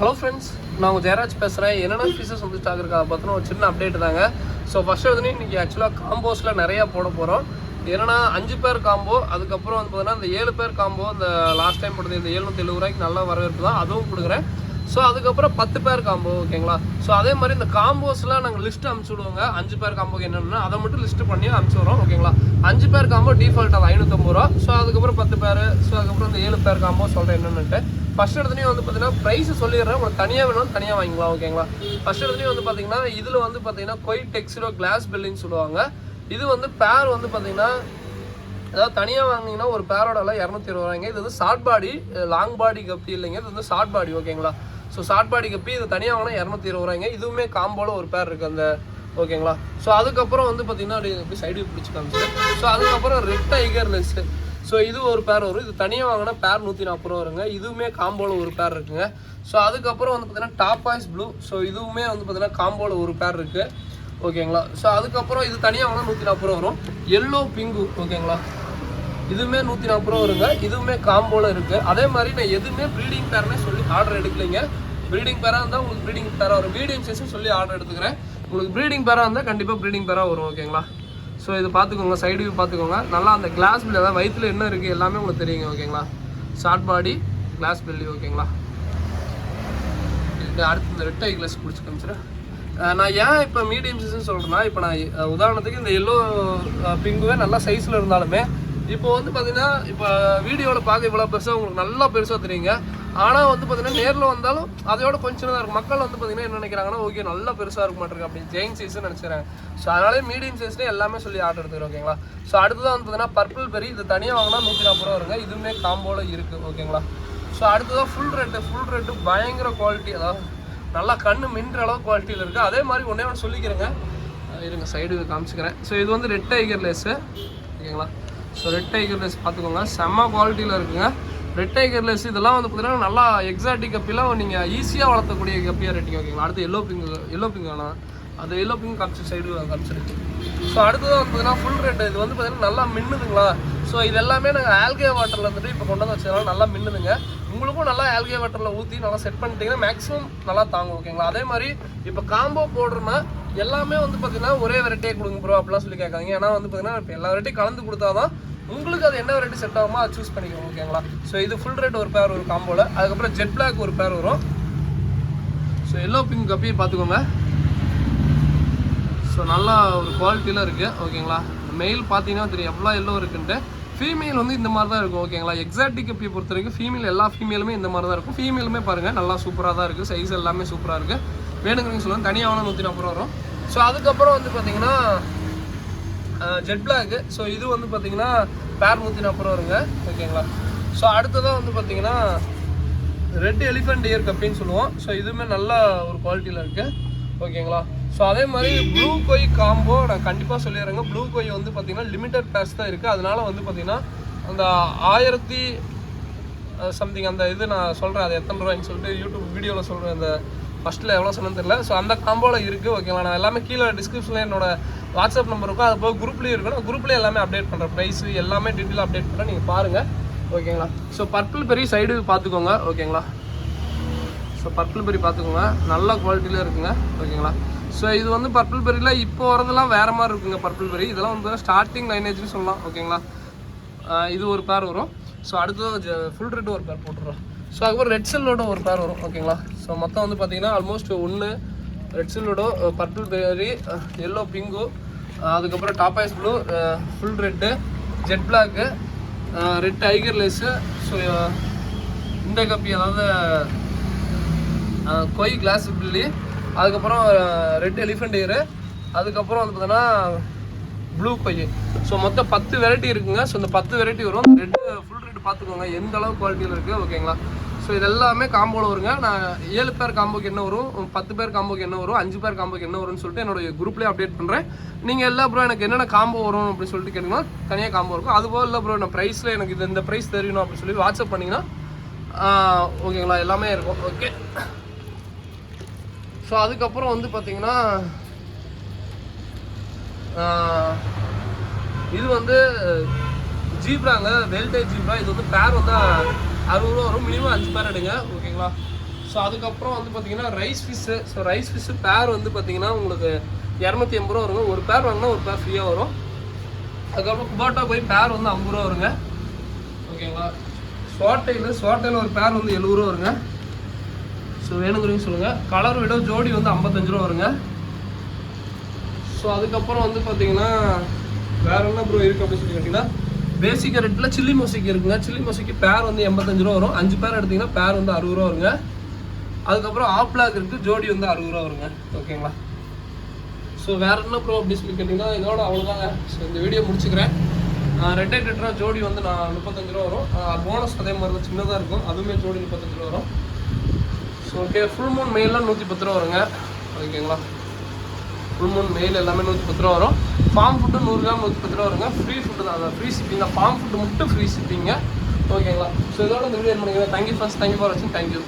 Hello friends, நான் உங்கள் ஜெயராஜ் பேசுகிறேன். என்னென்ன ஃபீஸஸ் வந்து ஸ்டாக் இருக்கா பார்த்தினா ஒரு சின்ன அப்டேட் தாங்க. ஸோ ஃபஸ்ட்டு வந்து இன்றைக்கி ஆக்சுவலாக காம்போஸில் நிறையா போட போகிறோம். ஏன்னா 5 பேர் காம்போ, அதுக்கப்புறம் வந்து பார்த்தீங்கன்னா இந்த 7 பேர் காம்போ, இந்த லாஸ்ட் டைம் போட்டது இந்த 770 ரூபாய்க்கு நல்ல வரவேற்பு தான், அதுவும் கொடுக்குறேன். ஸோ அதுக்கப்புறம் 10 பேர் காம்போ, ஓகேங்களா. ஸோ அதே மாதிரி இந்த காம்போஸில் நாங்கள் லிஸ்ட்டு அனுப்பிச்சி விடுவோங்க. 5 பேர் காம்போக்கு என்னென்னா அதை மட்டும் லிஸ்ட்டு பண்ணி அனுப்பிச்சி விடுறோம், ஓகேங்களா. 5 பேர் காம்போ டிஃபால்ட்டாக 550 ரூபா. ஸோ அதுக்கப்புறம் 10 பேர், ஸோ அதுக்கப்புறம் இந்த 7 பேர் காம்போ சொல்கிறேன் என்னென்னுட்டு. ஃபஸ்ட் இடத்துலையும் வந்து பார்த்தீங்கன்னா ப்ரைஸ் சொல்லிடுறேன், உங்களுக்கு தனியாக வேணும் தனியாக வாங்கிக்கலாம், ஓகேங்களா. ஃபஸ்ட் இடத்துலையும் வந்து பார்த்தீங்கன்னா இதில் வந்து பார்த்தீங்கன்னா கொய் டெக்ஸ்டோ கிளாஸ் பில்லின்னு சொல்லுவாங்க. இது வந்து பேர் வந்து பார்த்தீங்கன்னா அதாவது தனியாக வாங்கினீங்கன்னா ஒரு பேரோட எல்லாம் 220 ரூபாய்ங்க. இது வந்து ஷார்ட் பாடி, லாங் பாடி கப்பி இல்லைங்க, இது வந்து ஷார்ட் பாடி, ஓகேங்களா. ஸோ ஷார்ட் பாடி கப்பி இது தனியாக வாங்கினா 220 ரூபாய்ங்க. இதுவுமே காம்போல ஒரு பேர் இருக்குது அந்த, ஓகேங்களா. ஸோ அதுக்கப்புறம் வந்து பார்த்தீங்கன்னா அப்படி சைடு பிடிச்சி காமிச்சு. ஸோ அதுக்கப்புறம் ரெட் டைகர் லெஸ்ட்டு, ஸோ இது ஒரு பேர் வரும். இது தனியாக வாங்கினா பேர் 140 ரூபா வருங்க. இதுவுமே காம்போவில் ஒரு பேர் இருக்குங்க. ஸோ அதுக்கப்புறம் வந்து பார்த்தீங்கன்னா டாப் வாய்ஸ் ப்ளூ, ஸோ இதுவுமே வந்து பார்த்தீங்கன்னா காம்போவில் ஒரு பேர் இருக்குது, ஓகேங்களா. ஸோ அதுக்கப்புறம் இது தனியாக வாங்கினா 140 ரூபா வரும். எல்லோ பிங்கு, ஓகேங்களா, இதுவுமே 140 ரூபா வருங்க. இதுவுமே காம்போவில் இருக்குது. அதே மாதிரி நான் எதுவுமே ப்ரீடிங் பேர்னே சொல்லி ஆர்டர் எடுக்கலைங்க. ப்ரீடிங் பேராக இருந்தால் உங்களுக்கு ப்ரீடிங் பேராக வரும். மீடியம் சைஸும் சொல்லி ஆர்டர் எடுத்துக்கிறேன். உங்களுக்கு ப்ரீடிங் பேராக இருந்தால் கண்டிப்பாக ப்ரீடிங் பேராக வரும், ஓகேங்களா. ஸோ இது பார்த்துக்கோங்க, சைடு வியூ பார்த்துக்கோங்க. நல்லா அந்த கிளாஸ் பில், அதாவது வயிற்றில் என்ன இருக்குது எல்லாமே உங்களுக்கு தெரியுங்க, ஓகேங்களா. ஷார்ட் பாடி கிளாஸ் பில்லி, ஓகேங்களா. அடுத்து இந்த ரெட்டை கிளாஸ் பிடிச்சி காமிச்சிடுறேன். நான் ஏன் இப்போ மீடியம் சைஸ்ன்னு சொல்கிறேன்னா, இப்போ நான் உதாரணத்துக்கு இந்த எல்லோ பிங்குவே நல்லா சைஸில் இருந்தாலுமே இப்போ வந்து பார்த்தீங்கன்னா இப்போ வீடியோவில் பார்க்க இவ்வளோ பெருசாக உங்களுக்கு நல்லா பெருசாக தெரியுங்க. ஆனால் வந்து பார்த்தீங்கன்னா நேரில் வந்தாலும் அதையோட கொஞ்சம் தான் இருக்கும். மக்கள் வந்து பார்த்தீங்கன்னா என்ன நினைக்கிறாங்கன்னா, ஓகே நல்லா பெருசாக இருக்க மாட்டேங்க அப்படின்னு ஜெயின் சைஸ்ன்னு நினச்சிக்கிறாங்க. ஸோ அதனாலே மீடியம் சைஸ்லேயே எல்லாமே சொல்லி ஆர்டர் எடுத்துக்கிறோம், ஓகேங்களா. ஸோ அடுத்ததான் வந்து பார்த்தீங்கன்னா பர்பிள் பெரி, இது தனியாக வாங்கினா 140 ரூபா வருங்க. இதுவுமே காம்போவில் இருக்குது, ஓகேங்களா. ஸோ அடுத்ததான் ஃபுல் ரேட்டு பயங்கர குவாலிட்டி, அதாவது நல்லா கண்ணு மின்ற அளவு குவாலிட்டியில் இருக்குது. அதே மாதிரி ஒன்றே ஒன்று சொல்லிக்கிறேங்க, இருங்க சைடு காமிச்சிக்கிறேன். ஸோ இது வந்து ரெட் டைகர் லேஸு, ஓகேங்களா. ஸோ ரெட் டைகர் லேஸ் பார்த்துக்கோங்க, செம்ம குவாலிட்டியில் இருக்குங்க. ரெட் டைகர் லேஸ் இதெல்லாம் வந்து பார்த்தீங்கன்னா நல்லா எக்ஸாட்டிக் கப்பிலாம் நீங்கள் ஈஸியாக வளர்த்தக்கூடிய கப்பியாக ரேட்டிங், ஓகேங்களா. அடுத்து எல்லோ பிங்க் வேணாம், அது எல்லோ பிங்க் காமிச்சு சைடு காமிச்சிருக்கு. ஸோ அடுத்தது வந்து பார்த்தீங்கன்னா ஃபுல் ரெட், இது வந்து பார்த்தீங்கன்னா நல்லா மின்னுதுங்களா. ஸோ இது எல்லாமே நாங்கள் ஆல்கே வாட்டரில் வந்துட்டு இப்போ கொண்டு வந்து வச்சதுனால நல்லா மின்னுதுங்க. உங்களுக்கும் நல்லா ஆல்கே வாட்டரில் ஊற்றி நல்லா செட் பண்ணிட்டீங்கன்னா மேக்ஸிமம் நல்லா தாங்கும், ஓகேங்களா. அதே மாதிரி இப்போ காம்போ போடுறோன்னா எல்லாமே வந்து பார்த்தீங்கன்னா ஒரே வெரைட்டியே கொடுங்க ப்ரோ அப்படிலாம் சொல்லி கேட்காதீங்க. ஏன்னா வந்து பார்த்தீங்கன்னா இப்போ எல்லா வெரைட்டியும் கலந்து கொடுத்தா தான் உங்களுக்கு அது என்ன வெரைட்டி செட் ஆகுமோ அதை சூஸ் பண்ணிக்கோங்க, ஓகேங்களா. ஸோ இது ஃபுல் ரேட் ஒரு பேர் ஒரு காம்போவில். அதுக்கப்புறம் ஜெட் பிளாக் ஒரு பேர் வரும். ஸோ எல்லோ பிங்க் கப்பி பார்த்துக்கோங்க. ஸோ நல்லா ஒரு குவாலிட்டியில் இருக்குது, ஓகேங்களா. மெயில் பார்த்தீங்கன்னா தெரியும் எவ்வளோ எல்லோ இருக்குன்ட்டு. ஃபீமேல் வந்து இந்த மாதிரி தான் இருக்கும், ஓகேங்களா. எக்ஸாட்டிக் கப்பியை பொறுத்த வரைக்கும் ஃபீமேல் எல்லா ஃபீமேலுமே இந்த மாதிரி தான் இருக்கும். ஃபீமேலுமே பாருங்கள் நல்லா சூப்பராக தான் இருக்குது, சைஸ் எல்லாமே சூப்பராக இருக்குது. வேணுங்கிறீங்க சொல்லுங்கள், தனியாக வேணால் 140 ரூபா வரும். ஸோ அதுக்கப்புறம் வந்து பார்த்தீங்கன்னா ஜெட் பிளாக், ஸோ இது வந்து பார்த்தீங்கன்னா பேர் 140 ரூபா வருங்க, ஓகேங்களா. ஸோ அடுத்ததான் வந்து பார்த்தீங்கன்னா ரெட் எலிஃபென்ட் இயர் கப்பின்னு சொல்லுவோம். ஸோ இதுவுமே நல்ல ஒரு குவாலிட்டியில் இருக்குது, ஓகேங்களா. ஸோ அதே மாதிரி ப்ளூ கொய் காம்போ நான் கண்டிப்பாக சொல்லிடுறேங்க. ப்ளூ கொய் வந்து பார்த்தீங்கன்னா லிமிட்டட் பேஸ் தான் இருக்குது. அதனால வந்து பார்த்தீங்கன்னா அந்த 1000 சம்திங் அந்த இது நான் சொல்கிறேன், அது எத்தனை ரூபாய்ன்னு சொல்லிட்டு யூடியூப் வீடியோவில் சொல்கிறேன். அந்த ஃபஸ்ட்டில் எவ்வளோ சொன்னு தெரியல. ஸோ அந்த காம்போவில் இருக்குது, ஓகேங்களா. நான் எல்லாமே கீழே டிஸ்கிரிப்ஷனில் என்னோட வாட்ஸ்அப் நம்பர் இருக்கும், அது போக குரூப்லேயும் இருக்கும். குரூப்லேயே எல்லாமே அப்டேட் பண்ணுறேன், ப்ரைஸு எல்லாமே டீட்டெயிலாக அப்டேட் பண்ணுறேன், நீங்கள் பாருங்கள், ஓகேங்களா. ஸோ பர்பிள் பெரி சைடு பார்த்துக்கோங்க, ஓகேங்களா. ஸோ பர்பிள் பெரி பார்த்துக்கோங்க, நல்ல குவாலிட்டியில் இருக்குங்க, ஓகேங்களா. ஸோ இது வந்து பர்பிள் பெரியில் இப்போ வரதெல்லாம் வேறு மாதிரி இருக்குங்க. பர்பிள் பெரி இதெல்லாம் வந்து ஸ்டார்டிங் லைனேஜ்னு சொல்லலாம், ஓகேங்களா. இது ஒரு பேர் வரும். ஸோ அடுத்தது ஃபுல் ரெட்டு ஒரு பேர் போட்டுருவோம். ஸோ அதுக்கப்புறம் ரெட் செல்லோட ஒரு பேர் வரும், ஓகேங்களா. ஸோ மொத்தம் வந்து பார்த்தீங்கன்னா ஆல்மோஸ்ட் 1 ரெட் செல்லோட, பர்பிள் பெரி, எல்லோ பிங்கு, அதுக்கப்புறம் top ice blue, full red, jet black, red tiger lace, so இந்த கப்பி அதாவது கொய் கிளாஸ் பில்லி, அதுக்கப்புறம் ரெட் எலிஃபென்ட் இயரு, அதுக்கப்புறம் வந்து பார்த்தீங்கன்னா ப்ளூ கொய். ஸோ மொத்தம் 10 வெரைட்டி இருக்குங்க. ஸோ இந்த 10 வெரைட்டி வரும். ரெட்டு ஃபுல் ரெட்டு பார்த்துக்கோங்க எந்த அளவு குவாலிட்டியில் இருக்குது, ஓகேங்களா. ஸோ இது எல்லாமே காம்போவில் வருங்க. நான் 7 பேர் காம்போக்கு என்ன வரும், 10 பேர் காம்போக்கு என்ன வரும், 5 பேர் காம்போக்கு என்ன வரும்னு சொல்லிட்டு என்னோட குரூப்லேயே அப்டேட் பண்ணுறேன். நீங்கள் எல்லா ப்ரோ எனக்கு என்னென்ன காம்போ வரும் அப்படின்னு சொல்லிட்டு கேட்டிங்கன்னா தனியாக காம்போ இருக்கும். அதுபோல் இல்லை ப்ரோ நான் ப்ரைஸில் எனக்கு இது இந்த ப்ரைஸ் தெரியணும் அப்படின்னு சொல்லி வாட்ஸ்அப் பண்ணிங்கன்னா ஓகேங்களா எல்லாமே இருக்கும், ஓகே. ஸோ அதுக்கப்புறம் வந்து பார்த்தீங்கன்னா இது வந்து ஜீப்ராங்க, வெல்டே ஜீப்ரா. இது வந்து பேர் வந்து 60 ரூபா வரும். மினிமம் 5 பேர் எடுங்க, ஓகேங்களா. ஸோ அதுக்கப்புறம் வந்து பார்த்தீங்கன்னா rice fish. So rice fish பேர் வந்து பார்த்தீங்கன்னா உங்களுக்கு 280 ரூபா வருங்க. ஒரு பேர் வாங்கினா ஒரு பேர் ஃப்ரீயாக வரும். அதுக்கப்புறம் குபாட்டா போய் பேர் வந்து 50 ரூபா வருங்க. ஓகேங்களா. ஸ்வாட்டையில் ஒரு பேர் வந்து 70 ரூபா வருங்க. ஸோ வேணுங்கிறீங்க சொல்லுங்கள். கலர் விட ஜோடி வந்து 55 ரூபா வருங்க. ஸோ அதுக்கப்புறம் வந்து பார்த்தீங்கன்னா வேறு என்ன ப்ரோ இருக்குது அப்படின்னு சொல்லி கேட்டிங்கன்னா பேசிக் ரேட்டில் சில்லி மொசிக்கு இருக்குங்க. சில்லி மொசிக்கு பேர் வந்து 85 ரூபா வரும். 5 பேர் எடுத்திங்கன்னா பேர் வந்து 60 ரூபா வருங்க. அதுக்கப்புறம் ஆப்லாக் இருக்குது, ஜோடி வந்து 60 ரூபா வருங்க. ஓகேங்களா. ஸோ வேறு என்ன ப்ரோ அப்படின்னு சொல்லி கேட்டிங்கன்னா இதோட அவ்வளோதாங்க. ஸோ இந்த வீடியோ முடிச்சுக்கிறேன். ரெட் ஐ டெட்ரா ஜோடி வந்து 35 ரூபா வரும். போனஸ் அதே மாதிரி தான் சின்னதாக இருக்கும், அதுவுமே ஜோடி 35 ரூபா வரும். So okay. ஃபுல் மூன் மெயிலாம் 110 ரூபா வருங்க. ஓகேங்களா. ஃபுல் மூன் மெயில் எல்லாமே 110 ரூபா வரும். ஃபார்ம் ஃபுட்டு 100 கிராம் 110 ரூபா வருங்க. ஃப்ரீ ஃபுட்டு தான், அதான் ஃப்ரீ ஷிப்பிங் தான். ஃபார்ம் ஃபுட்டு மட்டும் ஃப்ரீ ஷிப்பிங்க. ஓகேங்களா. ஸோ இதோட இந்த வீடியோ பண்ணிக்கிறேன். தேங்க்யூ ஃபார் வாட்சிங். தேங்க்யூ.